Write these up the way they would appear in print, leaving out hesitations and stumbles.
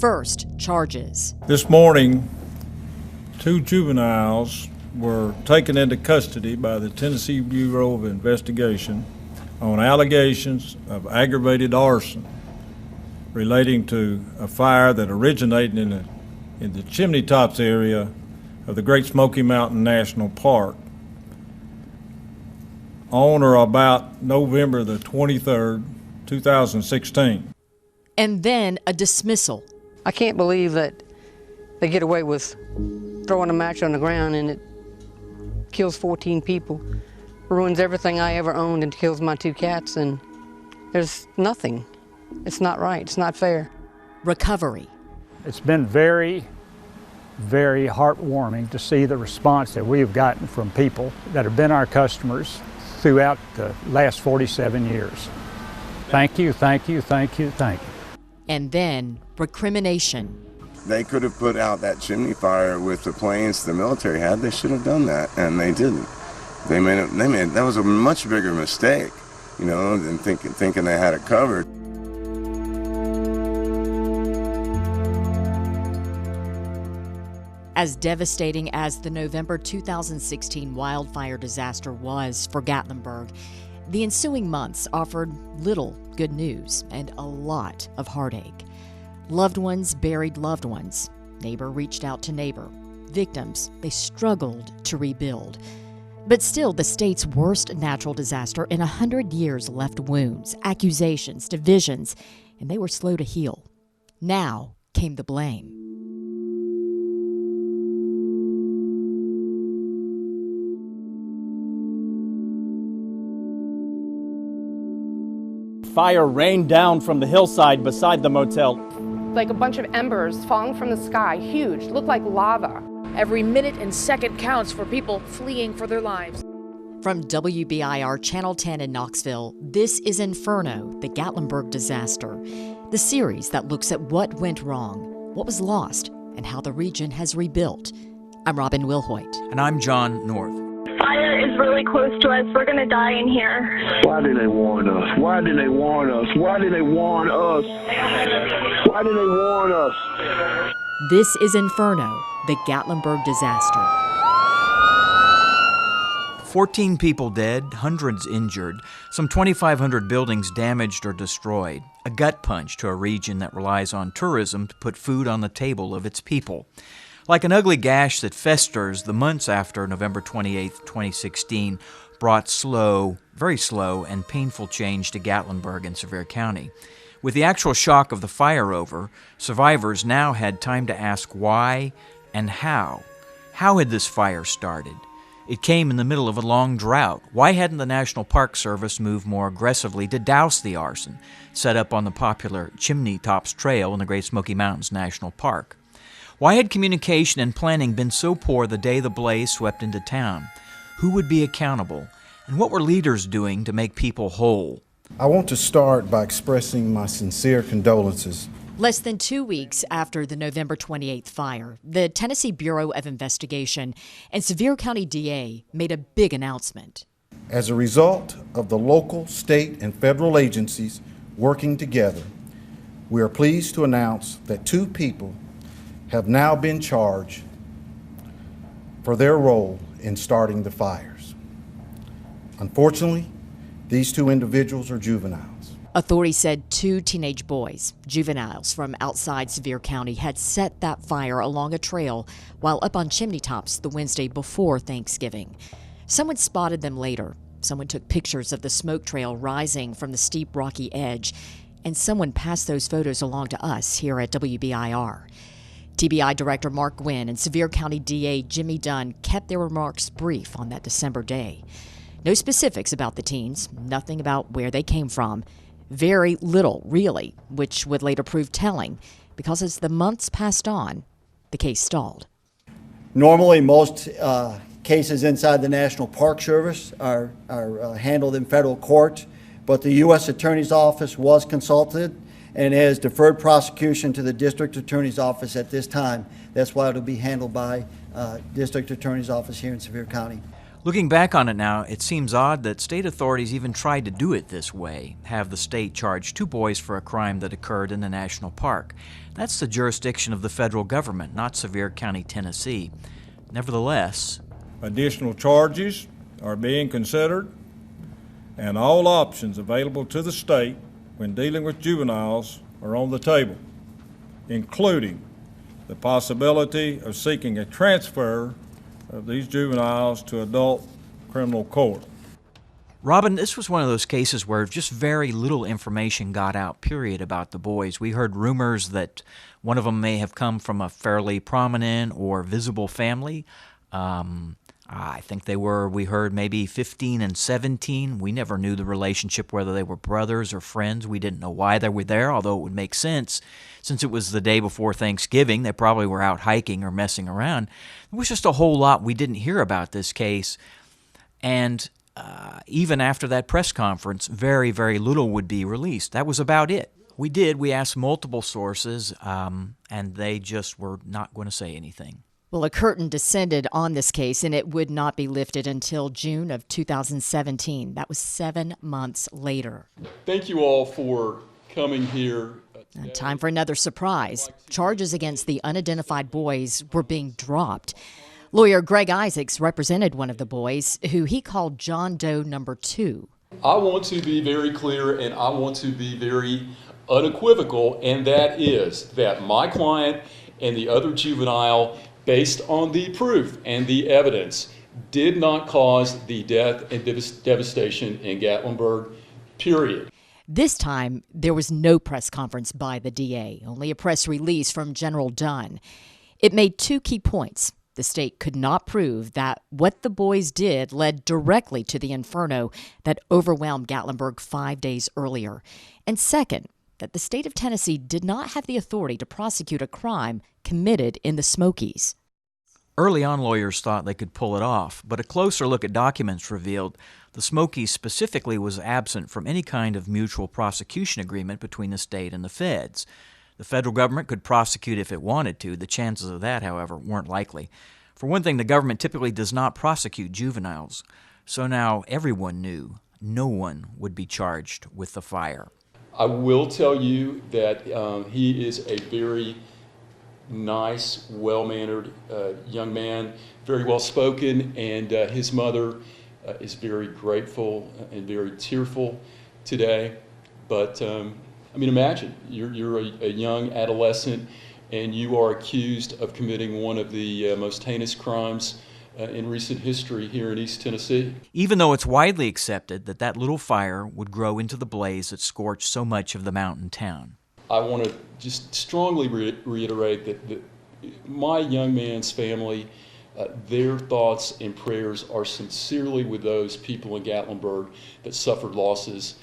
First, charges. This morning, 2 juveniles were taken into custody by the Tennessee Bureau of Investigation on allegations of aggravated arson relating to a fire that originated in the Chimney Tops area of the Great Smoky Mountain National Park on or about November the 23rd, 2016. And then a dismissal. I can't believe that they get away with throwing a match on the ground and it kills 14 people, ruins everything I ever owned, and kills my 2 cats, and there's nothing. It's not right. It's not fair. Recovery. It's been very, very heartwarming to see the response that we have gotten from people that have been our customers throughout the last 47 years. Thank you, thank you, thank you, thank you. And then recrimination. They could have put out that chimney fire with the planes the military had. They should have done that, and they didn't. They made that was a much bigger mistake, you know, than thinking they had it covered. As devastating as the November 2016 wildfire disaster was for Gatlinburg, the ensuing months offered little good news and a lot of heartache. Loved ones buried loved ones. Neighbor reached out to neighbor. Victims, they struggled to rebuild. But still, the state's worst natural disaster in 100 years left wounds, accusations, divisions, and they were slow to heal. Now came the blame. Fire rained down from the hillside beside the motel. Like a bunch of embers falling from the sky, huge, looked like lava. Every minute and second counts for people fleeing for their lives. From WBIR Channel 10 in Knoxville, this is Inferno, the Gatlinburg disaster, the series that looks at what went wrong, what was lost, and how the region has rebuilt. I'm Robin Wilhoit. And I'm John North. Fire is really close to us. We're going to die in here. Why did they warn us? Why did they warn us? Why did they warn us? Why did they warn us? This is Inferno, the Gatlinburg disaster. 14 people dead, hundreds injured, some 2,500 buildings damaged or destroyed. A gut punch to a region that relies on tourism to put food on the table of its people. Like an ugly gash that festers, the months after November 28, 2016, brought slow, very slow, and painful change to Gatlinburg and Sevier County. With the actual shock of the fire over, survivors now had time to ask why and how. How had this fire started? It came in the middle of a long drought. Why hadn't the National Park Service moved more aggressively to douse the arson, set up on the popular Chimney Tops Trail in the Great Smoky Mountains National Park? Why had communication and planning been so poor the day the blaze swept into town? Who would be accountable? And what were leaders doing to make people whole? I want to start by expressing my sincere condolences. Less than 2 weeks after the November 28th fire, the Tennessee Bureau of Investigation and Sevier County DA made a big announcement. As a result of the local, state, and federal agencies working together, we are pleased to announce that 2 people have now been charged for their role in starting the fires. Unfortunately, these 2 individuals are juveniles. Authorities said 2 teenage boys, juveniles from outside Sevier County, had set that fire along a trail while up on chimney tops the Wednesday before Thanksgiving. Someone spotted them later. Someone took pictures of the smoke trail rising from the steep rocky edge, and someone passed those photos along to us here at WBIR. TBI Director Mark Gwynn and Sevier County DA Jimmy Dunn kept their remarks brief on that December day. No specifics about the teens, nothing about where they came from. Very little, really, which would later prove telling, because as the months passed on, the case stalled. Normally, most cases inside the National Park Service are handled in federal court, but the U.S. Attorney's Office was consulted and has deferred prosecution to the District Attorney's Office at this time. That's why it'll be handled by District Attorney's Office here in Sevier County. Looking back on it now, it seems odd that state authorities even tried to do it this way, have the state charge 2 boys for a crime that occurred in a national park. That's the jurisdiction of the federal government, not Sevier County, Tennessee. Nevertheless, additional charges are being considered, and all options available to the state when dealing with juveniles are on the table, including the possibility of seeking a transfer of these juveniles to adult criminal court. Robin, this was one of those cases where just very little information got out, period, about the boys. We heard rumors that one of them may have come from a fairly prominent or visible family. I think we heard maybe 15 and 17. We never knew the relationship, whether they were brothers or friends. We didn't know why they were there, although it would make sense. Since it was the day before Thanksgiving, they probably were out hiking or messing around. There was just a whole lot we didn't hear about this case. And even after that press conference, very, very little would be released. That was about it. We asked multiple sources, and they just were not going to say anything. Well, a curtain descended on this case, and it would not be lifted until June of 2017. That was 7 months later. Thank you all for coming here. And time for another surprise. Charges against the unidentified boys were being dropped. Lawyer Greg Isaacs represented one of the boys, who he called John Doe number 2. I want to be very clear, and I want to be very unequivocal, and that is that my client and the other juvenile, based on the proof and the evidence, did not cause the death and devastation in Gatlinburg, period. This time, there was no press conference by the DA, only a press release from General Dunn. It made 2 key points. The state could not prove that what the boys did led directly to the Inferno that overwhelmed Gatlinburg 5 days earlier. And second, that the state of Tennessee did not have the authority to prosecute a crime committed in the Smokies. Early on, lawyers thought they could pull it off, but a closer look at documents revealed the Smokies specifically was absent from any kind of mutual prosecution agreement between the state and the feds. The federal government could prosecute if it wanted to. The chances of that, however, weren't likely. For one thing, the government typically does not prosecute juveniles. So now everyone knew no one would be charged with the fire. I will tell you that he is a very nice, well-mannered young man, very well-spoken, and his mother is very grateful and very tearful today. But I mean, imagine you're a young adolescent and you are accused of committing one of the most heinous crimes in recent history here in East Tennessee. Even though it's widely accepted that that little fire would grow into the blaze that scorched so much of the mountain town. I want to just strongly reiterate that my young man's family, their thoughts and prayers are sincerely with those people in Gatlinburg that suffered losses.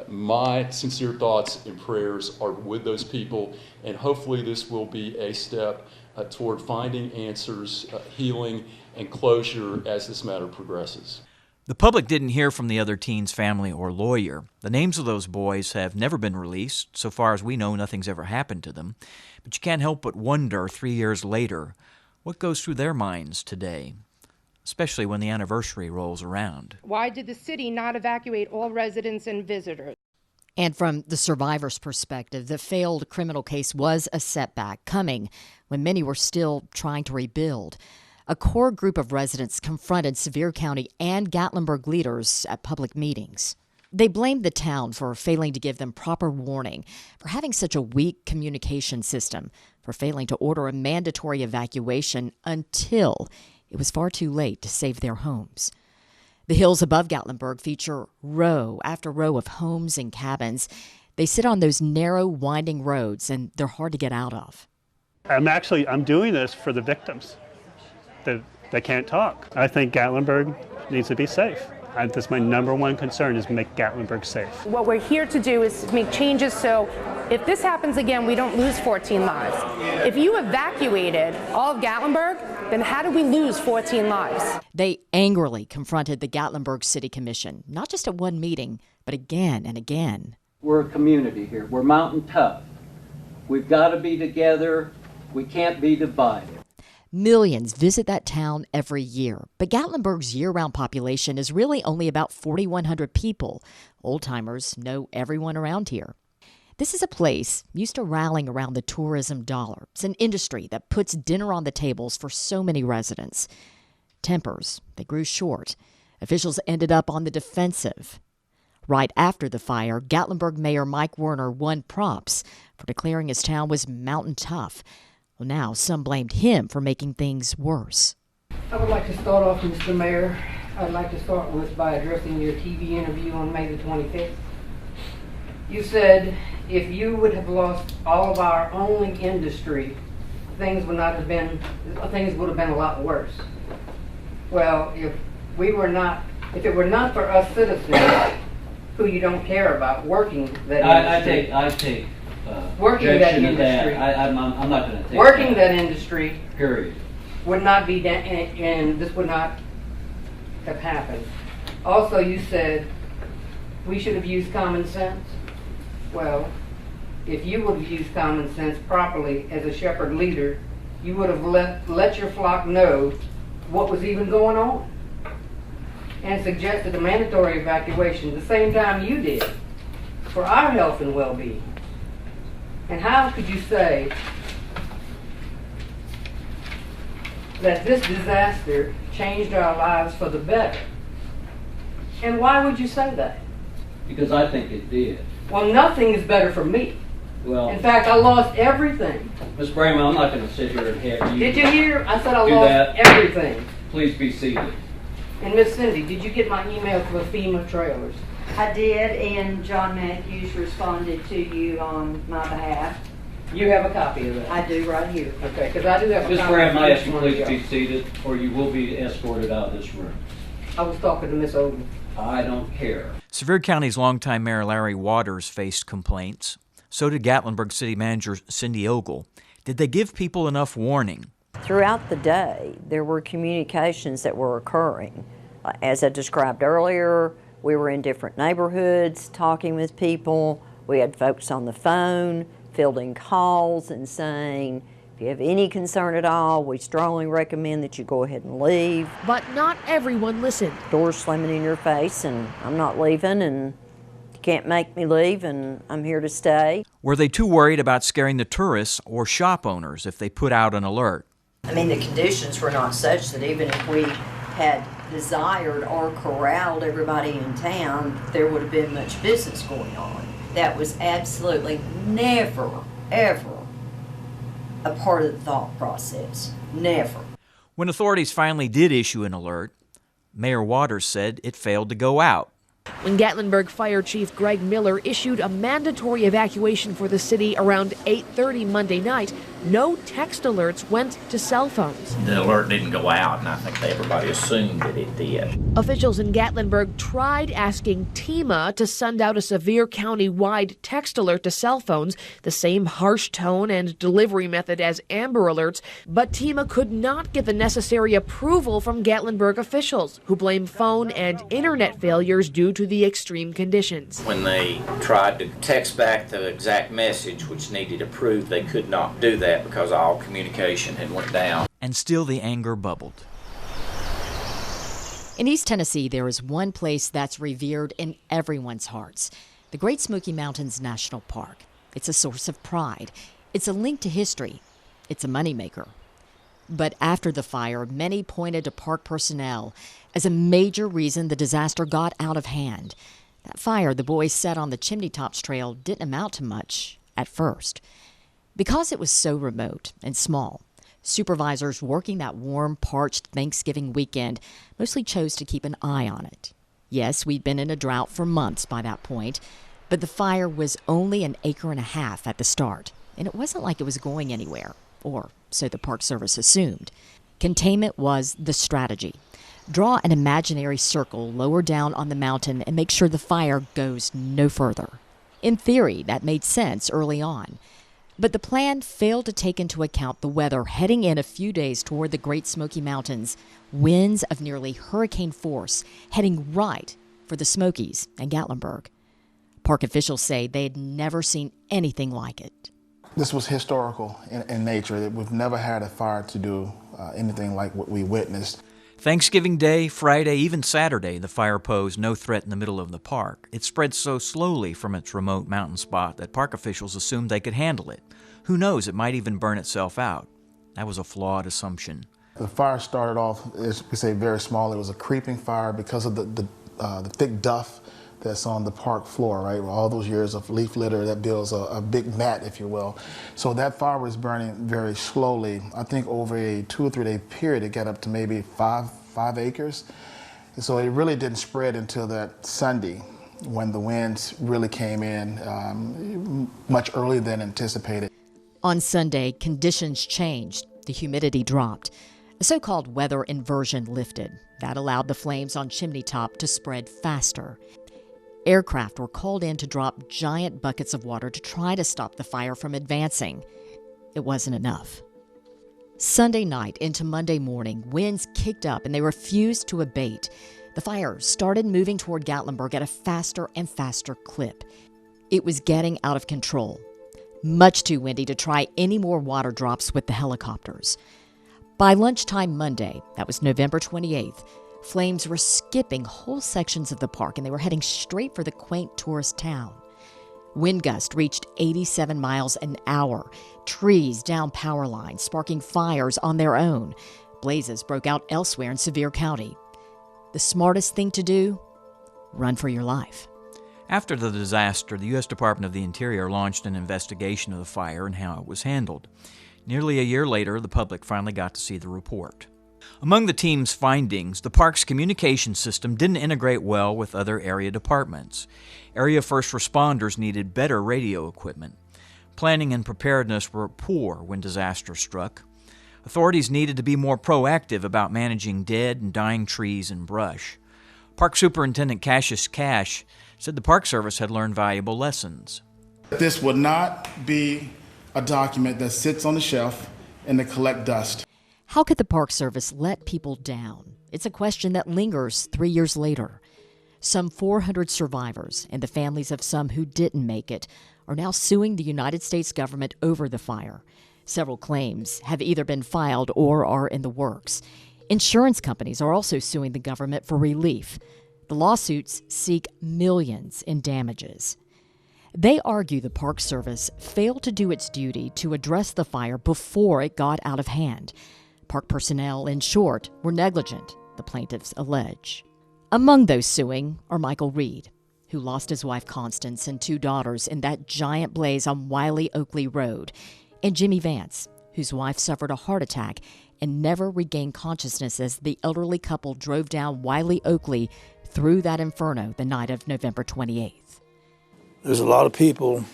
My sincere thoughts and prayers are with those people, and hopefully this will be a step toward finding answers, healing, and closure as this matter progresses. The public didn't hear from the other teen's family or lawyer. The names of those boys have never been released. So far as we know, nothing's ever happened to them. But you can't help but wonder 3 years later what goes through their minds today, especially when the anniversary rolls around. Why did the city not evacuate all residents and visitors? And from the survivor's perspective, the failed criminal case was a setback coming when many were still trying to rebuild. A core group of residents confronted Sevier County and Gatlinburg leaders at public meetings. They blamed the town for failing to give them proper warning, for having such a weak communication system, for failing to order a mandatory evacuation until it was far too late to save their homes. The hills above Gatlinburg feature row after row of homes and cabins. They sit on those narrow, winding roads, and they're hard to get out of. I'm doing this for the victims. They can't talk. I think Gatlinburg needs to be safe. That's my number one concern, is make Gatlinburg safe. What we're here to do is make changes so if this happens again, we don't lose 14 lives. If you evacuated all of Gatlinburg, then how do we lose 14 lives? They angrily confronted the Gatlinburg City Commission, not just at one meeting, but again and again. We're a community here. We're mountain tough. We've got to be together. We can't be divided. Millions visit that town every year, but Gatlinburg's year-round population is really only about 4,100 people. Old-timers know everyone around here. This is a place used to rallying around the tourism dollar. It's an industry that puts dinner on the tables for so many residents. Tempers, they grew short. Officials ended up on the defensive. Right after the fire, Gatlinburg Mayor Mike Werner won props for declaring his town was mountain tough. Well, now some blamed him for making things worse. I would like to start off, Mr. Mayor. I'd like to start with by addressing your TV interview on May the 25th. You said if you would have lost all of our only industry, things would have been a lot worse. Well, if it were not for us citizens who you don't care about working that industry. I take working that industry. I'm not going to take working that industry. Period. Would not be done, and this would not have happened. Also, you said we should have used common sense. Well, if you would have used common sense properly as a shepherd leader, you would have let your flock know what was even going on and suggested a mandatory evacuation the same time you did for our health and well-being. And how could you say that this disaster changed our lives for the better? And why would you say that? Because I think it did. Well, nothing is better for me. Well, in fact, I lost everything. Ms. Brayman, I'm not going to sit here and have you. Did you hear? I said I do lost that. everything. Please be seated. And Miss Cindy, did you get my email for the FEMA trailers? I did, and John Matthews responded to you on my behalf. You have a copy of it? I do right here. Okay, because I do have a Ms. copy. Brayman, I ask you please be seated, or you will be escorted out of this room. I was talking to Miss Odom. I don't care. Sevier County's longtime Mayor Larry Waters faced complaints. So did Gatlinburg City Manager Cindy Ogle. Did they give people enough warning? Throughout the day, there were communications that were occurring. As I described earlier, we were in different neighborhoods talking with people. We had folks on the phone fielding calls and saying, if you have any concern at all, we strongly recommend that you go ahead and leave. But not everyone listened. Doors slamming in your face, and I'm not leaving, and you can't make me leave, and I'm here to stay. Were they too worried about scaring the tourists or shop owners if they put out an alert? I mean, the conditions were not such that even if we had desired or corralled everybody in town, there would have been much business going on. That was absolutely never, ever a part of the thought process. Never. When authorities finally did issue an alert, Mayor Waters said it failed to go out. When Gatlinburg Fire Chief Greg Miller issued a mandatory evacuation for the city around 8:30 Monday night, no text alerts went to cell phones. The alert didn't go out, and I think everybody assumed that it did. Officials in Gatlinburg tried asking TEMA to send out a Sevier County-wide text alert to cell phones, the same harsh tone and delivery method as Amber Alerts, but TEMA could not get the necessary approval from Gatlinburg officials, who blame phone and internet failures due to the extreme conditions. When they tried to text back the exact message which needed approved, they could not do that because all communication had went down. And still the anger bubbled. In East Tennessee, there is one place that's revered in everyone's hearts, the Great Smoky Mountains National Park. It's a source of pride. It's a link to history. It's a moneymaker. But after the fire, many pointed to park personnel as a major reason the disaster got out of hand. That fire the boys set on the Chimney Tops Trail didn't amount to much at first. Because it was so remote and small, supervisors working that warm, parched Thanksgiving weekend mostly chose to keep an eye on it. Yes, we'd been in a drought for months by that point, but the fire was only 1.5 acres at the start, and it wasn't like it was going anywhere, or so the Park Service assumed. Containment was the strategy. Draw an imaginary circle lower down on the mountain and make sure the fire goes no further. In theory, that made sense early on. But the plan failed to take into account the weather heading in a few days toward the Great Smoky Mountains, winds of nearly hurricane force heading right for the Smokies and Gatlinburg. Park officials say they had never seen anything like it. This was historical in nature. We've never had a fire to do anything like what we witnessed. Thanksgiving Day, Friday, even Saturday, the fire posed no threat in the middle of the park. It spread so slowly from its remote mountain spot that park officials assumed they could handle it. Who knows, it might even burn itself out. That was a flawed assumption. The fire started off, as we say, very small. It was a creeping fire because of the thick duff that's on the park floor, right? All those years of leaf litter that builds a big mat, if you will. So that fire was burning very slowly. I think over a 2 or 3 day period, it got up to maybe five acres. And so it really didn't spread until that Sunday when the winds really came in much earlier than anticipated. On Sunday, conditions changed. The humidity dropped. A so-called weather inversion lifted. That allowed the flames on Chimney Top to spread faster. Aircraft were called in to drop giant buckets of water to try to stop the fire from advancing. It wasn't enough. Sunday night into Monday morning, winds kicked up and they refused to abate. The fire started moving toward Gatlinburg at a faster and faster clip. It was getting out of control. Much too windy to try any more water drops with the helicopters. By lunchtime Monday, that was November 28th, flames were skipping whole sections of the park and they were heading straight for the quaint tourist town. Wind gusts reached 87 miles an hour, trees down power lines, sparking fires on their own. Blazes broke out elsewhere in Sevier County. The smartest thing to do? Run for your life. After the disaster, the U.S. Department of the Interior launched an investigation of the fire and how it was handled. Nearly a year later, the public finally got to see the report. Among the team's findings, the park's communication system didn't integrate well with other area departments. Area first responders needed better radio equipment. Planning and preparedness were poor when disaster struck. Authorities needed to be more proactive about managing dead and dying trees and brush. Park Superintendent Cassius Cash said the Park Service had learned valuable lessons. This would not be a document that sits on the shelf and to collect dust. How could the Park Service let people down? It's a question that lingers 3 years later. Some 400 survivors and the families of some who didn't make it are now suing the United States government over the fire. Several claims have either been filed or are in the works. Insurance companies are also suing the government for relief. The lawsuits seek millions in damages. They argue the Park Service failed to do its duty to address the fire before it got out of hand. Park personnel, in short, were negligent, the plaintiffs allege. Among those suing are Michael Reed, who lost his wife Constance and 2 daughters in that giant blaze on Wiley Oakley Road, and Jimmy Vance, whose wife suffered a heart attack and never regained consciousness as the elderly couple drove down Wiley Oakley through that inferno the night of November 28th. There's a lot of people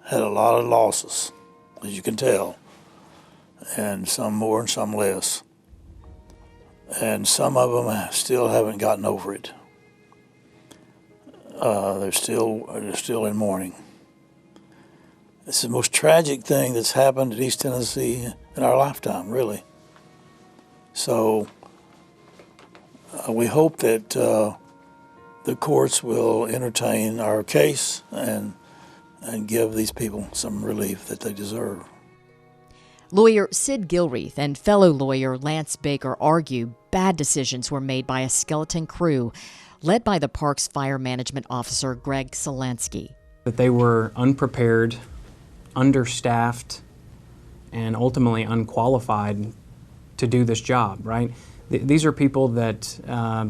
had a lot of losses, as you can tell, and some more and some less. And some of them still haven't gotten over it. They're still in mourning. It's the most tragic thing that's happened at East Tennessee in our lifetime, really. So we hope that the courts will entertain our case and give these people some relief that they deserve. Lawyer Sid Gilreath and fellow lawyer Lance Baker argue bad decisions were made by a skeleton crew led by the park's fire management officer, Greg Solansky. That they were unprepared, understaffed, and ultimately unqualified to do this job, right? These are people that,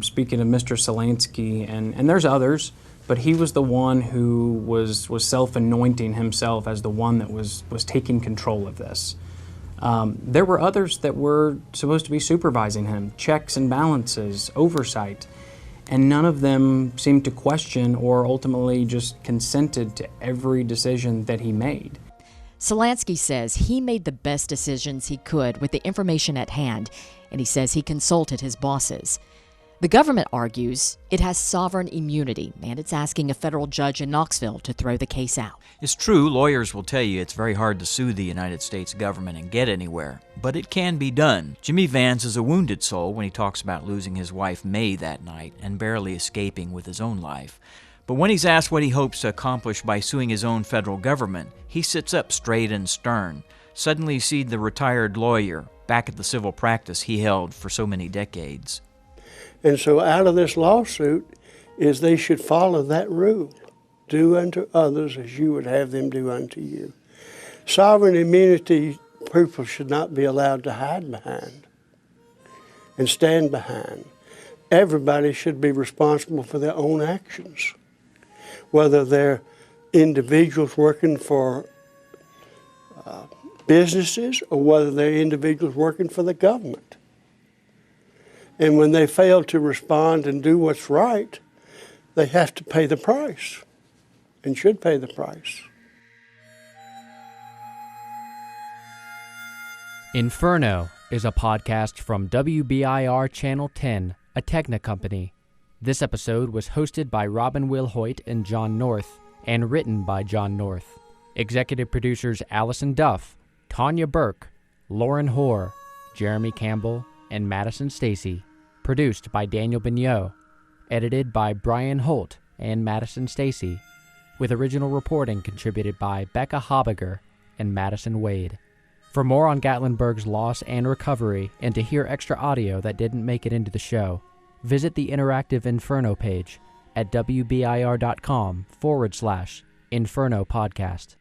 speaking of Mr. Solansky, and there's others, but he was the one who was self-anointing himself as the one that was taking control of this. There were others that were supposed to be supervising him, checks and balances, oversight, and none of them seemed to question or ultimately just consented to every decision that he made. Solansky says he made the best decisions he could with the information at hand, and he says he consulted his bosses. The government argues it has sovereign immunity, and it's asking a federal judge in Knoxville to throw the case out. It's true, lawyers will tell you it's very hard to sue the United States government and get anywhere, but it can be done. Jimmy Vance is a wounded soul when he talks about losing his wife May that night and barely escaping with his own life. But when he's asked what he hopes to accomplish by suing his own federal government, he sits up straight and stern. Suddenly you see the retired lawyer, back at the civil practice he held for so many decades. And so out of this lawsuit is they should follow that rule. Do unto others as you would have them do unto you. Sovereign immunity, people should not be allowed to hide behind and stand behind. Everybody should be responsible for their own actions, whether they're individuals working for businesses or whether they're individuals working for the government. And when they fail to respond and do what's right, they have to pay the price and should pay the price. Inferno is a podcast from WBIR Channel 10, a Tegna company. This episode was hosted by Robin Wilhoit and John North and written by John North. Executive producers Allison Duff, Tanya Burke, Lauren Hoare, Jeremy Campbell, and Madison Stacy. Produced by Daniel Bignot. Edited by Brian Holt and Madison Stacy. With original reporting contributed by Becca Habiger and Madison Wade. For more on Gatlinburg's loss and recovery, and to hear extra audio that didn't make it into the show, visit the interactive Inferno page at wbir.com/Inferno podcast.